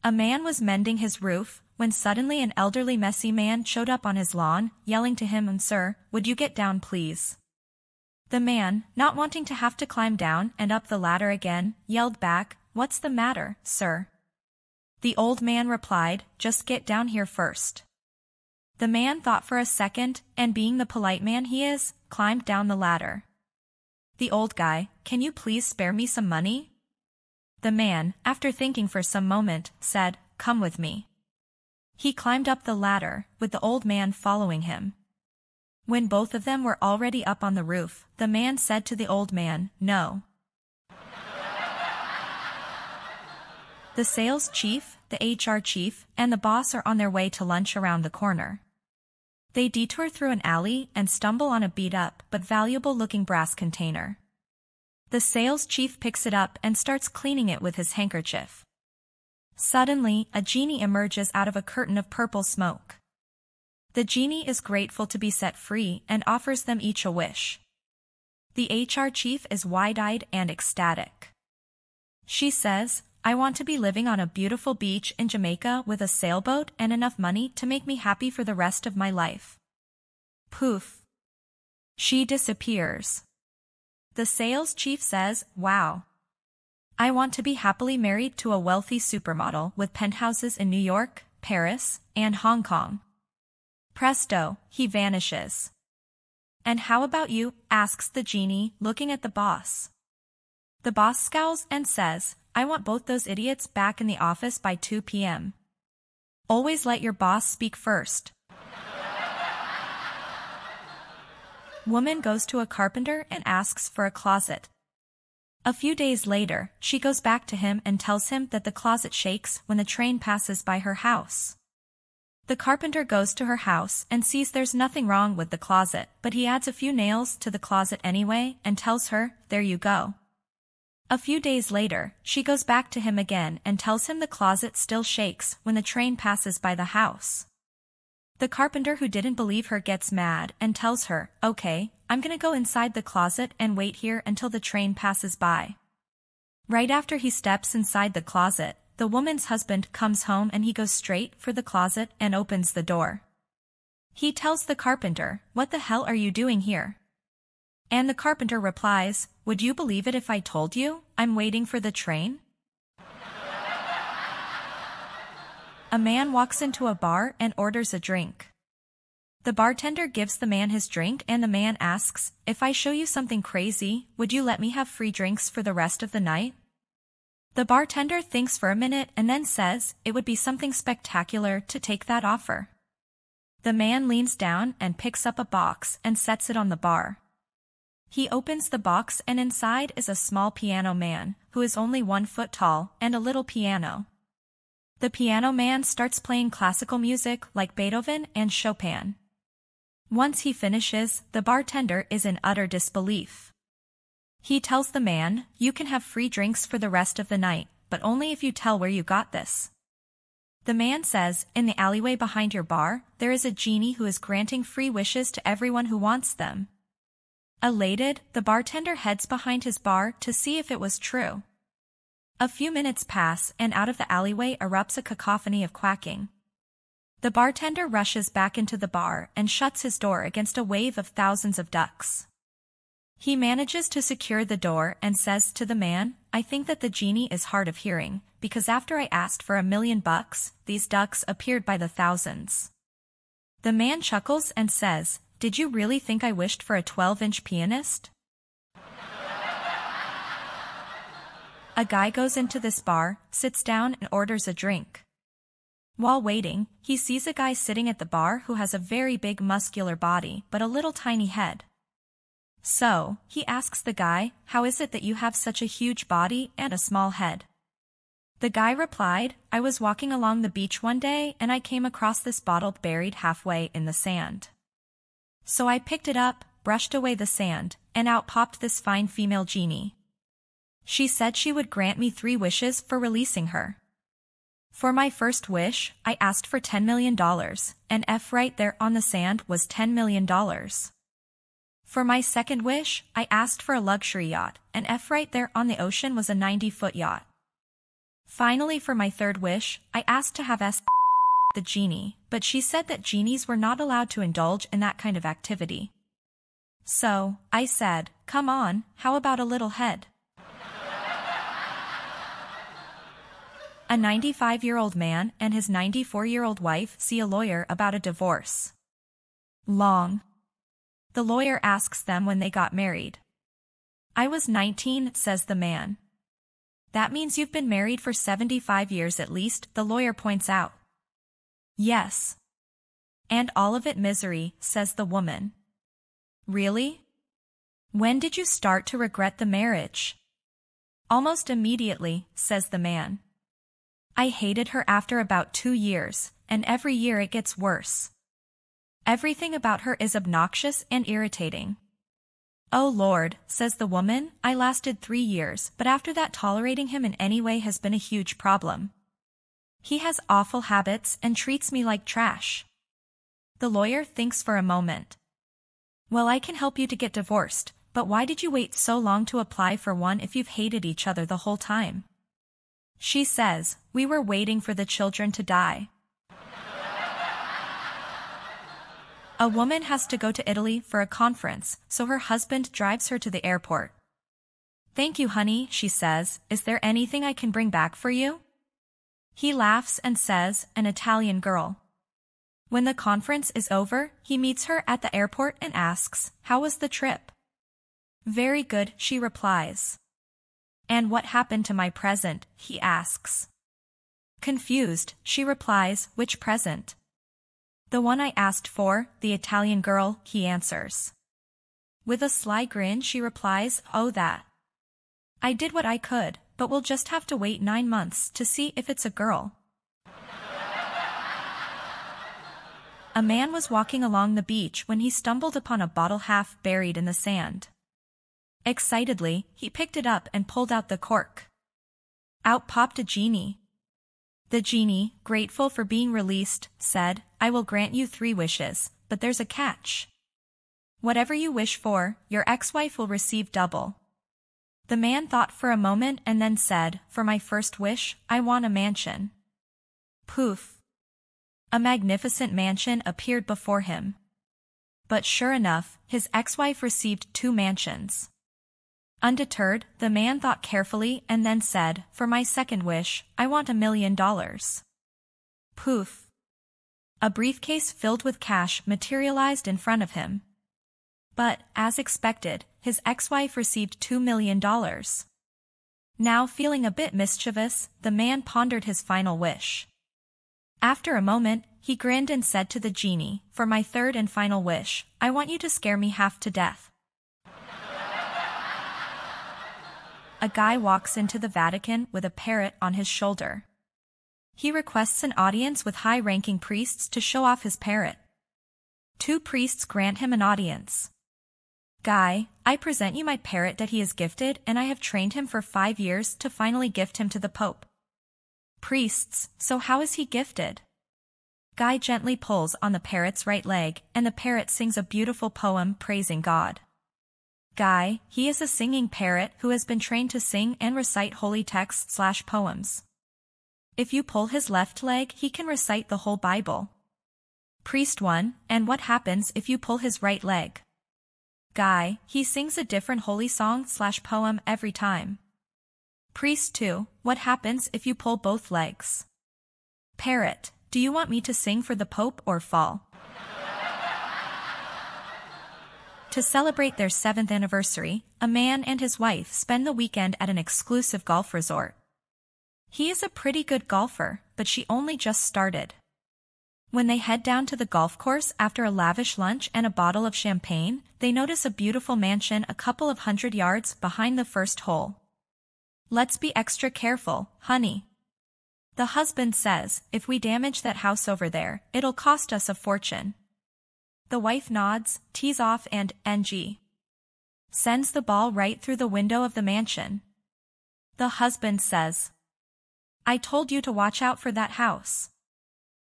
A man was mending his roof, when suddenly an elderly messy man showed up on his lawn, yelling to him, "Sir, would you get down please?" The man, not wanting to have to climb down and up the ladder again, yelled back, "What's the matter, sir?" The old man replied, "Just get down here first." The man thought for a second, and being the polite man he is, climbed down the ladder. The old guy, "Can you please spare me some money?" The man, after thinking for some moment, said, "Come with me." He climbed up the ladder, with the old man following him. When both of them were already up on the roof, the man said to the old man, "No." The sales chief, the HR chief, and the boss are on their way to lunch around the corner. They detour through an alley and stumble on a beat-up but valuable-looking brass container. The sales chief picks it up and starts cleaning it with his handkerchief. Suddenly, a genie emerges out of a curtain of purple smoke. The genie is grateful to be set free and offers them each a wish. The HR chief is wide-eyed and ecstatic. She says, "I want to be living on a beautiful beach in Jamaica with a sailboat and enough money to make me happy for the rest of my life." Poof. She disappears. The sales chief says, "Wow. I want to be happily married to a wealthy supermodel with penthouses in New York, Paris, and Hong Kong." Presto, he vanishes. "And how about you?" asks the genie, looking at the boss. The boss scowls and says, "I want both those idiots back in the office by 2 p.m. Always let your boss speak first." Woman goes to a carpenter and asks for a closet. A few days later, she goes back to him and tells him that the closet shakes when the train passes by her house. The carpenter goes to her house and sees there's nothing wrong with the closet, but he adds a few nails to the closet anyway and tells her, "There you go." A few days later, she goes back to him again and tells him the closet still shakes when the train passes by the house. The carpenter, who didn't believe her, gets mad and tells her, "Okay, I'm gonna go inside the closet and wait here until the train passes by." Right after he steps inside the closet, the woman's husband comes home and he goes straight for the closet and opens the door. He tells the carpenter, "What the hell are you doing here?" And the carpenter replies, "Would you believe it if I told you? I'm waiting for the train." A man walks into a bar and orders a drink. The bartender gives the man his drink and the man asks, "If I show you something crazy, would you let me have free drinks for the rest of the night?" The bartender thinks for a minute and then says, "It would be something spectacular to take that offer." The man leans down and picks up a box and sets it on the bar. He opens the box and inside is a small piano man, who is only 1 foot tall, and a little piano. The piano man starts playing classical music like Beethoven and Chopin. Once he finishes, the bartender is in utter disbelief. He tells the man, "You can have free drinks for the rest of the night, but only if you tell where you got this." The man says, "In the alleyway behind your bar, there is a genie who is granting free wishes to everyone who wants them." Elated, the bartender heads behind his bar to see if it was true. A few minutes pass and out of the alleyway erupts a cacophony of quacking. The bartender rushes back into the bar and shuts his door against a wave of thousands of ducks. He manages to secure the door and says to the man, "I think that the genie is hard of hearing, because after I asked for $1 million, these ducks appeared by the thousands." The man chuckles and says, "Did you really think I wished for a 12-inch pianist?" A guy goes into this bar, sits down and orders a drink. While waiting, he sees a guy sitting at the bar who has a very big muscular body but a little tiny head. So, he asks the guy, "How is it that you have such a huge body and a small head?" The guy replied, "I was walking along the beach one day and I came across this bottle buried halfway in the sand. So I picked it up, brushed away the sand, and out popped this fine female genie. She said she would grant me 3 wishes for releasing her. For my first wish, I asked for $10 million, and right there on the sand was $10 million. For my second wish, I asked for a luxury yacht, and right there on the ocean was a 90-foot yacht. Finally, for my third wish, I asked to have the genie, but she said that genies were not allowed to indulge in that kind of activity. So, I said, come on, how about a little head? A 95-year-old man and his 94-year-old wife see a lawyer about a divorce. Long. The lawyer asks them when they got married. I was 19, says the man. That means you've been married for 75 years at least, the lawyer points out. Yes. And all of it misery, says the woman. Really? When did you start to regret the marriage? Almost immediately, says the man. I hated her after about 2 years, and every year it gets worse. Everything about her is obnoxious and irritating. Oh Lord, says the woman, I lasted 3 years, but after that tolerating him in any way has been a huge problem. He has awful habits and treats me like trash. The lawyer thinks for a moment. Well, I can help you to get divorced, but why did you wait so long to apply for one if you've hated each other the whole time? She says, we were waiting for the children to die. A woman has to go to Italy for a conference, so her husband drives her to the airport. Thank you, honey, she says, is there anything I can bring back for you? He laughs and says, an Italian girl. When the conference is over, he meets her at the airport and asks, how was the trip? Very good, she replies. And what happened to my present, he asks. Confused, she replies, which present? The one I asked for, the Italian girl, he answers. With a sly grin she replies, oh that. I did what I could, but we'll just have to wait 9 months to see if it's a girl. A man was walking along the beach when he stumbled upon a bottle half buried in the sand. Excitedly, he picked it up and pulled out the cork. Out popped a genie. The genie, grateful for being released, said, I will grant you 3 wishes, but there's a catch. Whatever you wish for, your ex-wife will receive double. The man thought for a moment and then said, for my first wish, I want a mansion. Poof. A magnificent mansion appeared before him. But sure enough, his ex-wife received 2 mansions. Undeterred, the man thought carefully and then said, for my second wish, I want $1 million. Poof. A briefcase filled with cash materialized in front of him. But, as expected, his ex-wife received $2 million. Now feeling a bit mischievous, the man pondered his final wish. After a moment, he grinned and said to the genie, for my third and final wish, I want you to scare me half to death. A guy walks into the Vatican with a parrot on his shoulder. He requests an audience with high-ranking priests to show off his parrot. 2 priests grant him an audience. Guy, I present you my parrot that he is gifted and I have trained him for 5 years to finally gift him to the Pope. Priests, so how is he gifted? Guy gently pulls on the parrot's right leg and the parrot sings a beautiful poem praising God. Guy, he is a singing parrot who has been trained to sing and recite holy texts/poems. If you pull his left leg, he can recite the whole Bible. Priest 1, and what happens if you pull his right leg? Guy, he sings a different holy song/poem every time. Priest 2, what happens if you pull both legs? Parrot, do you want me to sing for the Pope or fall? To celebrate their 7th anniversary, a man and his wife spend the weekend at an exclusive golf resort. He is a pretty good golfer, but she only just started. When they head down to the golf course after a lavish lunch and a bottle of champagne, they notice a beautiful mansion a couple of 100 yards behind the first hole. Let's be extra careful, honey. The husband says, if we damage that house over there, it'll cost us a fortune. The wife nods, tees off and, ng. Sends the ball right through the window of the mansion. The husband says, I told you to watch out for that house.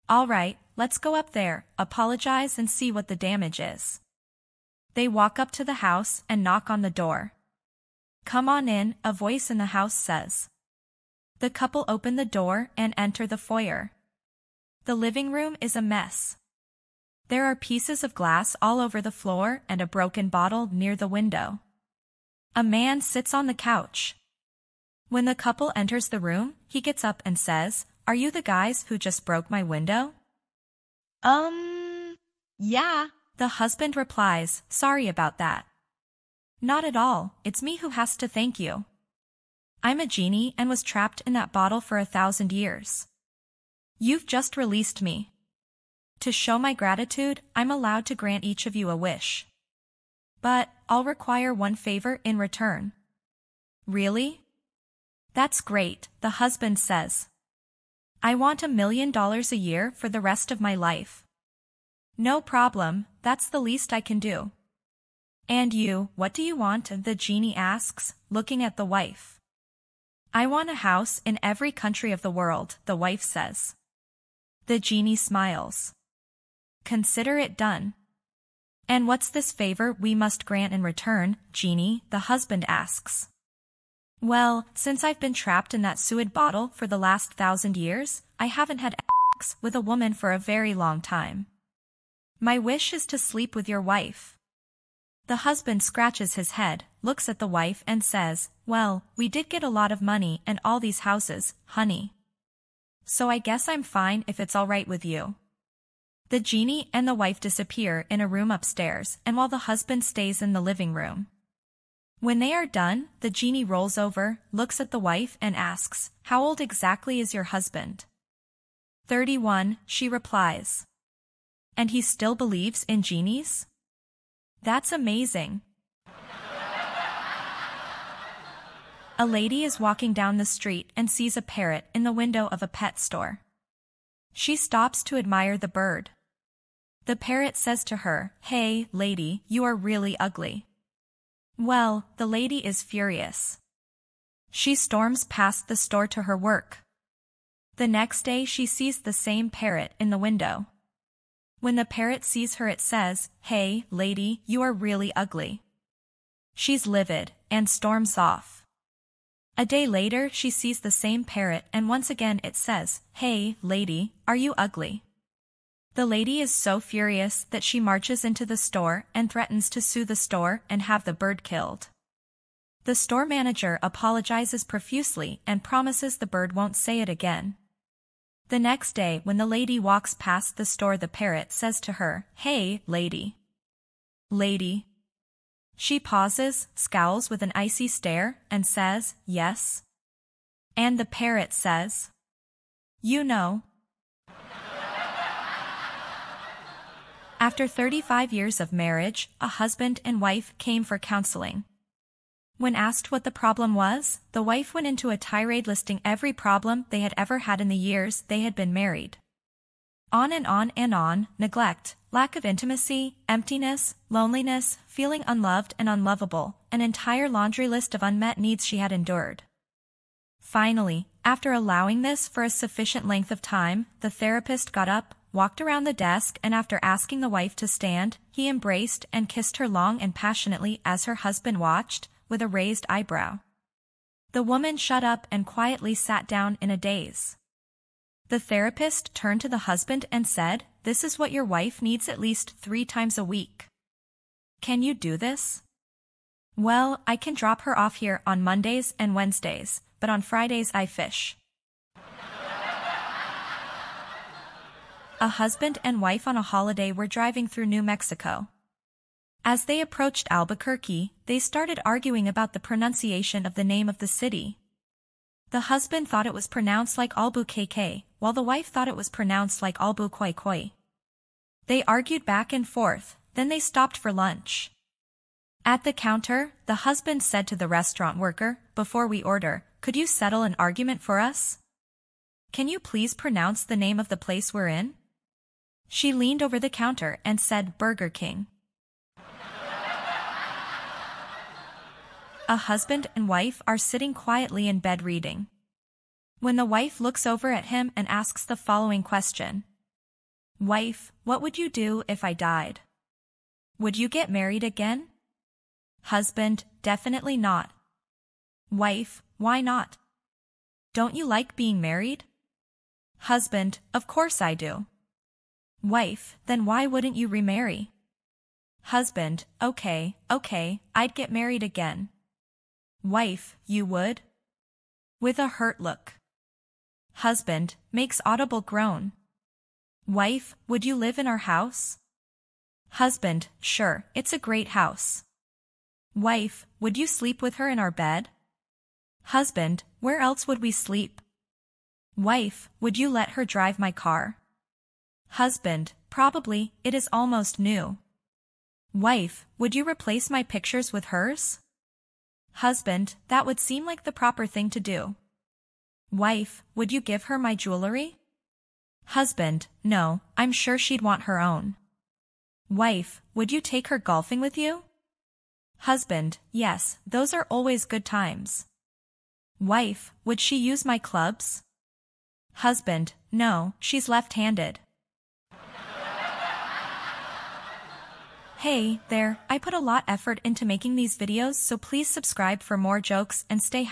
All right, let's go up there, apologize and see what the damage is. They walk up to the house and knock on the door. Come on in, a voice in the house says. The couple open the door and enter the foyer. The living room is a mess. There are pieces of glass all over the floor and a broken bottle near the window. A man sits on the couch. When the couple enters the room, he gets up and says, "Are you the guys who just broke my window?" Yeah. The husband replies, "Sorry about that." "Not at all, it's me who has to thank you. I'm a genie and was trapped in that bottle for 1,000 years. You've just released me. To show my gratitude, I'm allowed to grant each of you a wish. But I'll require one favor in return." "Really?" "That's great," the husband says. "I want $1 million a year for the rest of my life." "No problem, that's the least I can do." "And you, what do you want?" the genie asks, looking at the wife. "I want a house in every country of the world," the wife says. The genie smiles. "Consider it done." "And what's this favor we must grant in return, genie?" the husband asks. "Well, since I've been trapped in that suet bottle for the last 1,000 years, I haven't had sex with a woman for a very long time. My wish is to sleep with your wife." The husband scratches his head, looks at the wife and says, "Well, we did get a lot of money and all these houses, honey. So I guess I'm fine if it's all right with you." The genie and the wife disappear in a room upstairs, and while the husband stays in the living room. When they are done, the genie rolls over, looks at the wife and asks, "How old exactly is your husband?" 31, she replies. "And he still believes in genies? That's amazing." A lady is walking down the street and sees a parrot in the window of a pet store. She stops to admire the bird. The parrot says to her, "Hey, lady, you are really ugly." Well, the lady is furious. She storms past the store to her work. The next day she sees the same parrot in the window. When the parrot sees her it says, "Hey, lady, you are really ugly." She's livid, and storms off. A day later she sees the same parrot and once again it says, "Hey, lady, are you ugly?" The lady is so furious that she marches into the store and threatens to sue the store and have the bird killed. The store manager apologizes profusely and promises the bird won't say it again. The next day when the lady walks past the store the parrot says to her, "Hey, lady." "Lady." She pauses, scowls with an icy stare, and says, "Yes." And the parrot says, "You know." After 35 years of marriage, a husband and wife came for counseling. When asked what the problem was, the wife went into a tirade listing every problem they had ever had in the years they had been married. On and on and on: neglect, lack of intimacy, emptiness, loneliness, feeling unloved and unlovable, an entire laundry list of unmet needs she had endured. Finally, after allowing this for a sufficient length of time, the therapist got up, walked around the desk, and after asking the wife to stand, he embraced and kissed her long and passionately as her husband watched, with a raised eyebrow. The woman shut up and quietly sat down in a daze. The therapist turned to the husband and said, "This is what your wife needs at least 3 times a week. Can you do this?" "Well, I can drop her off here on Mondays and Wednesdays, but on Fridays I fish." A husband and wife on a holiday were driving through New Mexico. As they approached Albuquerque, they started arguing about the pronunciation of the name of the city. The husband thought it was pronounced like Albuquerque, while the wife thought it was pronounced like Albuquerque. They argued back and forth, then they stopped for lunch. At the counter, the husband said to the restaurant worker, "Before we order, could you settle an argument for us? Can you please pronounce the name of the place we're in?" She leaned over the counter and said, "Burger King." A husband and wife are sitting quietly in bed reading. When the wife looks over at him and asks the following question: "Wife, what would you do if I died? Would you get married again?" Husband, "Definitely not." Wife, "Why not?" don't you like being married? Husband, of course I do. Wife, then why wouldn't you remarry? Husband, okay, I'd get married again. Wife, you would? With a hurt look. Husband, makes audible groan. Wife, would you live in our house? Husband, sure, it's a great house. Wife, would you sleep with her in our bed? Husband, where else would we sleep? Wife, would you let her drive my car? Husband, probably, it is almost new. Wife, would you replace my pictures with hers? Husband, that would seem like the proper thing to do. Wife, would you give her my jewelry? Husband, no, I'm sure she'd want her own. Wife, would you take her golfing with you? Husband, yes, those are always good times. Wife, would she use my clubs? Husband, no, she's left-handed. Hey there, I put a lot effort into making these videos, so please subscribe for more jokes and stay